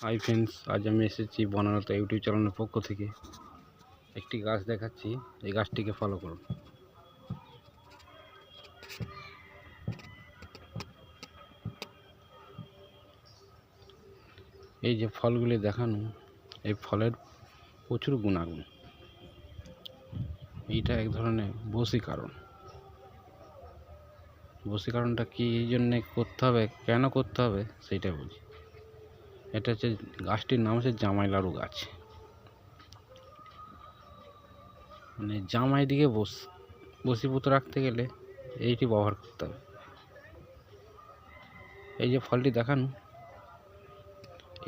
Hi friends, আজ আমি এসেছি বনলতা ইউটিউব চ্যানেলের পক্ষ থেকে একটি গাছ দেখাচ্ছি। এই গাছটিকে ফলো করুন। এই যে ফলগুলি দেখানো, এই ফলের প্রচুর গুণাগুণ। এইটা এক ধরনের বশীকরণটা কি এই জন্যে করতে হবে, কেন করতে হবে সেইটা বলছি। এটা হচ্ছে গাছটির নাম হচ্ছে জামাই লাড়ু গাছ। মানে জামাই দিকে বশীভূত রাখতে গেলে এইটি ব্যবহার করতে হবে। এই যে ফলটি দেখানো,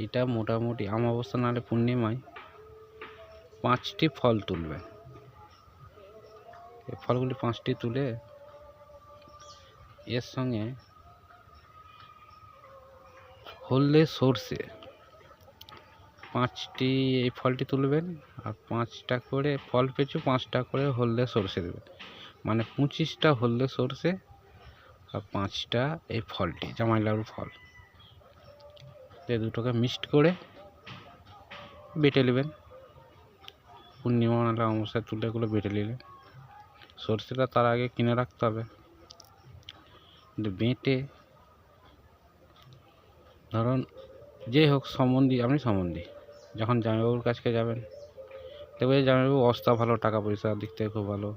এটা মোটামুটি অমাবস্যা নাহলে পূর্ণিমায় 5টি ফল তুলবেন। এই ফলগুলি 5টি তুলে এর সঙ্গে হলদে সর্ষে 5টি, এই ফলটি তুলবেন আর 5টা করে ফল পিছু 5টা করে হলদে সর্ষে দেবেন। মানে 25টা হলদে সর্ষে আর 5টা এই ফলটি জামাই লাড়ু ফল, এই দুটোকে মিক্সড করে বেটে নেবেন। পূর্ণিমা নাহলে অমাবস্যায় তুলে এগুলো বেটে নিলেন। সর্ষেটা তার আগে কিনে রাখতে হবে। বেটে ধরুন যে হোক আপনি সম্বন্ধী যখন জামাইবাবুর কাছে যাবেন, দেখবেন জামাইবাবু অবস্থা ভালো, টাকা পয়সা দিক থেকে খুব ভালো,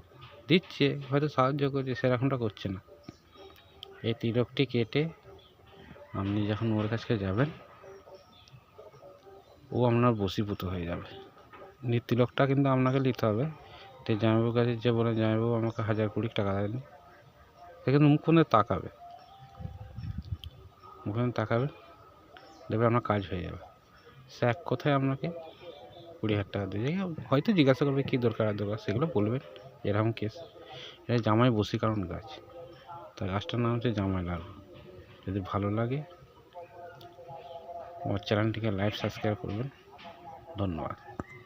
দিচ্ছে, হয়তো সাহায্য করছে, সেরকমটা করছে না। এই তিলকটি কেটে আপনি যখন ওর কাছে যাবেন, ও আপনার বশীভূত হয়ে যাবে। তিলকটা কিন্তু আপনাকে নিতে হবে। তো জামাইবাবুর কাছে যে বলেন, জামাইবাবু আমাকে 1020 টাকা দেন, সে কিন্তু মুখে তাকাবে, দেখবে আপনার কাজ হয়ে যাবে। সে এক কথায় আপনাকে 20,000 টাকা দিয়ে হয়তো জিজ্ঞাসা করবে কী দরকার সেগুলো বলবেন। এরকম কেস। এটা জামাই বশীকরণ গাছ, তাই গাছটার নাম হচ্ছে জামাই লাড়ু। যদি ভালো লাগে আমার চ্যানেলটিকে লাইক সাবস্ক্রাইব করবেন। ধন্যবাদ।